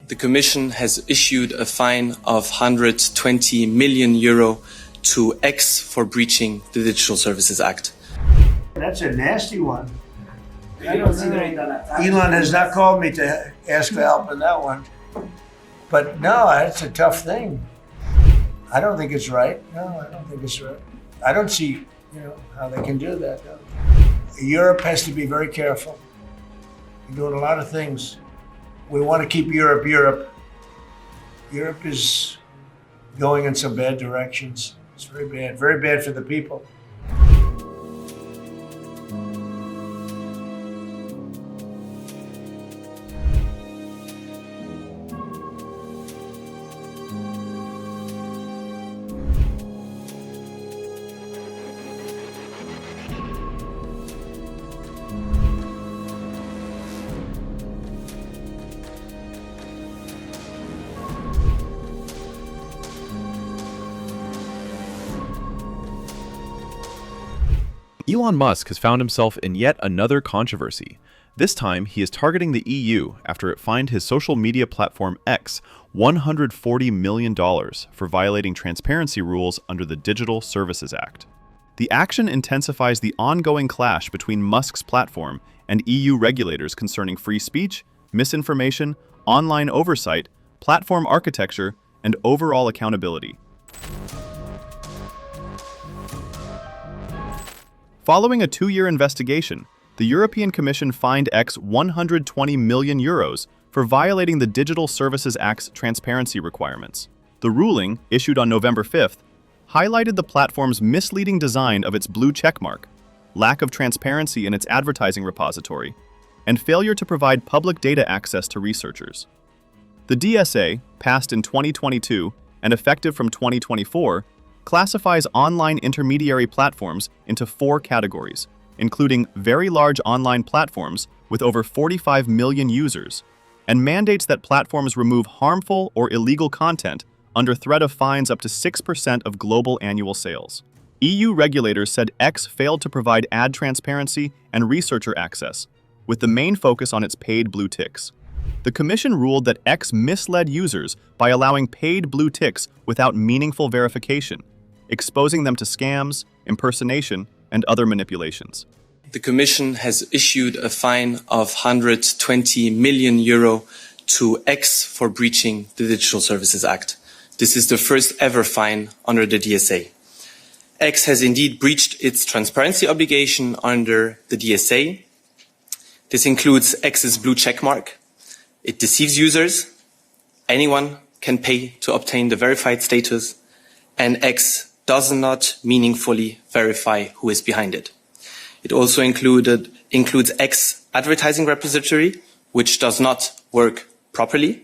The Commission has issued a fine of €120 million to X for breaching the Digital Services Act. That's a nasty one. I don't know. Elon has not called me to ask for help in that one. But no, it's a tough thing. I don't think it's right. No, I don't think it's right. I don't see, how they can do that, though. Europe has to be very careful. They're doing a lot of things. We want to keep Europe. Europe is going in some bad directions. It's very bad for the people. Elon Musk has found himself in yet another controversy. This time, he is targeting the EU after it fined his social media platform X $140 million for violating transparency rules under the Digital Services Act. The action intensifies the ongoing clash between Musk's platform and EU regulators concerning free speech, misinformation, online oversight, platform architecture, and overall accountability. Following a 2-year investigation, the European Commission fined X €120 million for violating the Digital Services Act's transparency requirements. The ruling, issued on November 5th, highlighted the platform's misleading design of its blue checkmark, lack of transparency in its advertising repository, and failure to provide public data access to researchers. The DSA, passed in 2022 and effective from 2024, classifies online intermediary platforms into 4 categories, including very large online platforms with over 45 million users, and mandates that platforms remove harmful or illegal content under threat of fines up to 6% of global annual sales. EU regulators said X failed to provide ad transparency and researcher access, with the main focus on its paid blue ticks. The Commission ruled that X misled users by allowing paid blue ticks without meaningful verification, exposing them to scams, impersonation, and other manipulations. The Commission has issued a fine of €120 million to X for breaching the Digital Services Act. This is the first ever fine under the DSA. X has indeed breached its transparency obligation under the DSA. This includes X's blue checkmark. It deceives users. Anyone can pay to obtain the verified status, and X does not meaningfully verify who is behind it. It also includes X advertising repository, which does not work properly,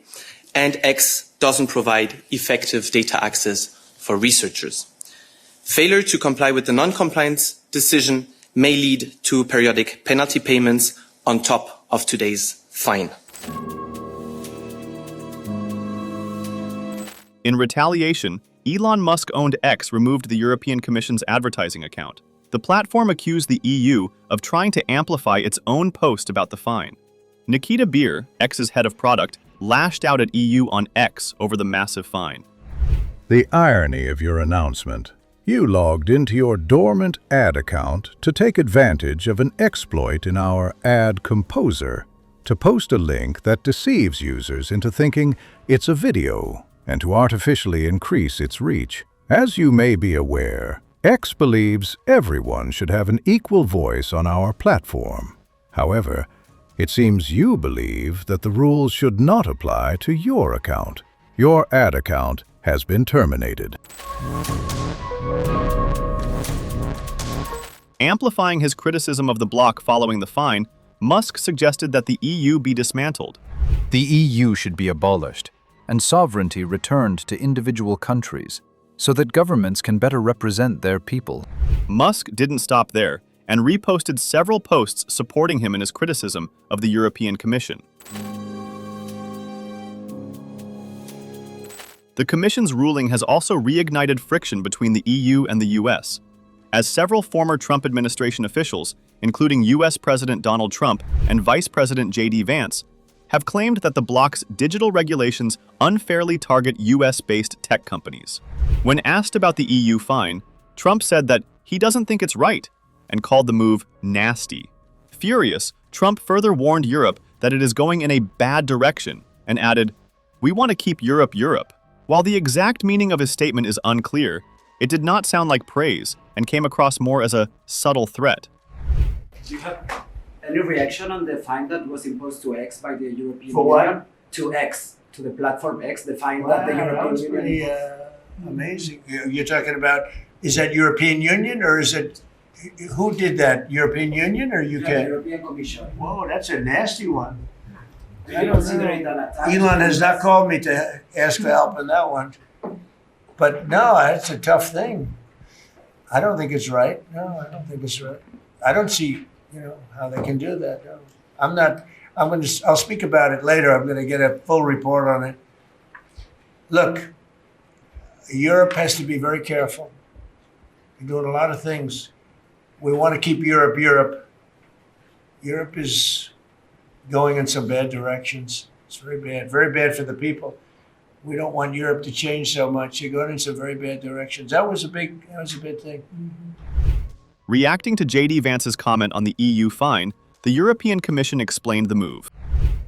and X doesn't provide effective data access for researchers. Failure to comply with the non-compliance decision may lead to periodic penalty payments on top of today's fine. In retaliation, Elon Musk-owned X removed the European Commission's advertising account. The platform accused the EU of trying to amplify its own post about the fine. Nikita Beer, X's head of product, lashed out at EU on X over the massive fine. The irony of your announcement. You logged into your dormant ad account to take advantage of an exploit in our ad composer to post a link that deceives users into thinking it's a video, and to artificially increase its reach. As you may be aware, X believes everyone should have an equal voice on our platform. However, it seems you believe that the rules should not apply to your account. Your ad account has been terminated. Amplifying his criticism of the bloc following the fine, Musk suggested that the EU be dismantled. The EU should be abolished, and sovereignty returned to individual countries, so that governments can better represent their people. Musk didn't stop there, and reposted several posts supporting him in his criticism of the European Commission. The Commission's ruling has also reignited friction between the EU and the US, as several former Trump administration officials, including US President Donald Trump and Vice President J.D. Vance, have claimed that the bloc's digital regulations unfairly target US-based tech companies. When asked about the EU fine, Trump said that he doesn't think it's right and called the move nasty. Furious, Trump further warned Europe that it is going in a bad direction and added, "We want to keep Europe Europe." While the exact meaning of his statement is unclear, it did not sound like praise and came across more as a subtle threat. Do you have any reaction on the fine that was imposed to X by the European Union? For what? To X, to the platform X, the fine that the Wow, that European was Union... pretty amazing. You're talking about, is that European Union or is it, who did that? European Union or UK? The European Commission. Whoa, that's a nasty one. Do you consider it an attack? Elon has not called me to ask for help on that one. But no, it's a tough thing. I don't think it's right. No, I don't think it's right. I don't see, how they can do that. No. I'll speak about it later. I'm going to get a full report on it. Look, Europe has to be very careful. You're doing a lot of things. We want to keep Europe Europe. Europe is going in some bad directions. It's very bad for the people. We don't want Europe to change so much. You're going in some very bad directions. That was a big thing. Reacting to J.D. Vance's comment on the EU fine, the European Commission explained the move.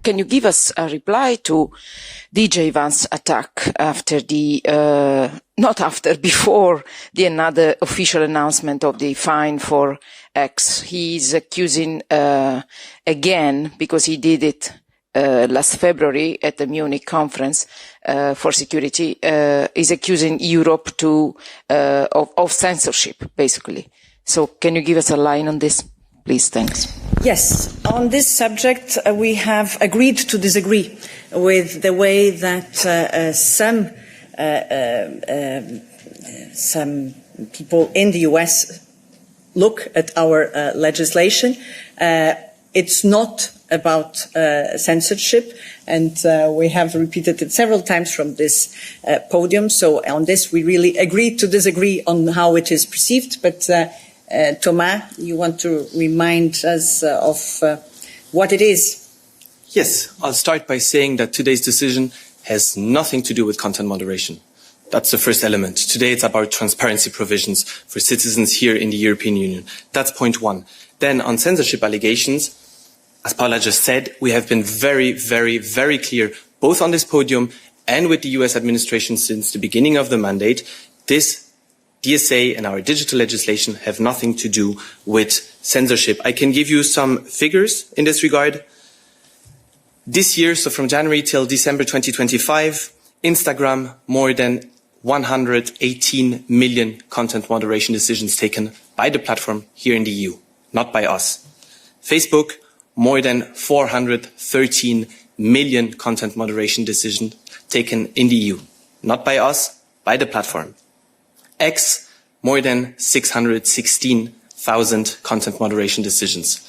Can you give us a reply to DJ Vance's attack after before the another official announcement of the fine for X? He's accusing, again, because he did it last February at the Munich conference for security, is accusing Europe of censorship, basically. So can you give us a line on this, please? Thanks. Yes, on this subject, we have agreed to disagree with the way that some people in the US look at our legislation. It's not about censorship, and we have repeated it several times from this podium. So on this, we really agreed to disagree on how it is perceived, but Thomas, you want to remind us of what it is? Yes, I'll start by saying that today's decision has nothing to do with content moderation. That's the first element. Today it's about transparency provisions for citizens here in the European Union. That's point one. Then on censorship allegations, as Paula just said, we have been very, very, very clear, both on this podium and with the US administration since the beginning of the mandate. This DSA and our digital legislation have nothing to do with censorship. I can give you some figures in this regard. This year, so from January till December 2025, Instagram, more than 118 million content moderation decisions taken by the platform here in the EU, not by us. Facebook, more than 413 million content moderation decisions taken in the EU, not by us, by the platform. X, more than 616,000 content moderation decisions.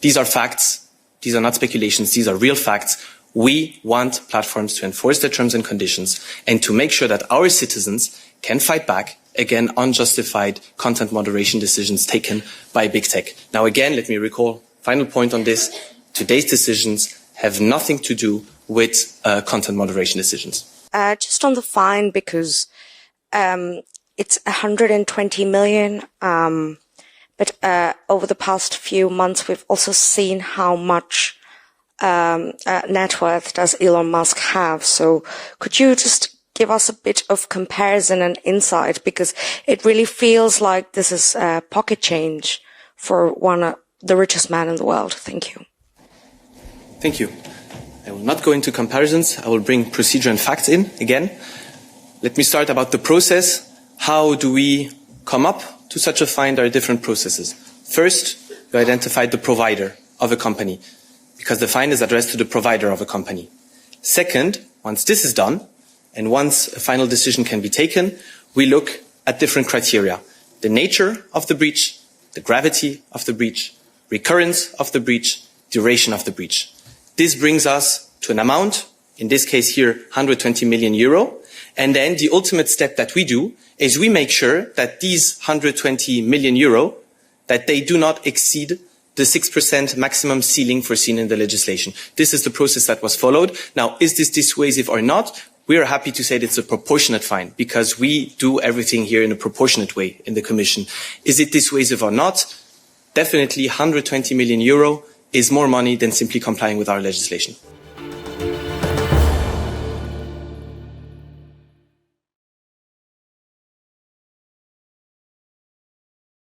These are facts. These are not speculations. These are real facts. We want platforms to enforce their terms and conditions and to make sure that our citizens can fight back against unjustified content moderation decisions taken by big tech. Now, again, let me recall, final point on this. Today's decisions have nothing to do with content moderation decisions. Just on the fine, because it's 120 million. But over the past few months, we've also seen how much net worth does Elon Musk have. So could you just give us a bit of comparison and insight? Because it really feels like this is pocket change for the richest man in the world. Thank you. Thank you. I will not go into comparisons. I will bring procedure and facts in again. Let me start about the process. How do we come up to such a fine? There are different processes. First, you identify the provider of a company, because the fine is addressed to the provider of a company. Second, once this is done, and once a final decision can be taken, we look at different criteria. The nature of the breach, the gravity of the breach, recurrence of the breach, duration of the breach. This brings us to an amount, in this case here, 120 million euro. And then the ultimate step that we do is we make sure that these 120 million euro, that they do not exceed the 6% maximum ceiling foreseen in the legislation. This is the process that was followed. Now, is this dissuasive or not? We are happy to say that it's a proportionate fine because we do everything here in a proportionate way in the Commission. Is it dissuasive or not? Definitely 120 million euro is more money than simply complying with our legislation.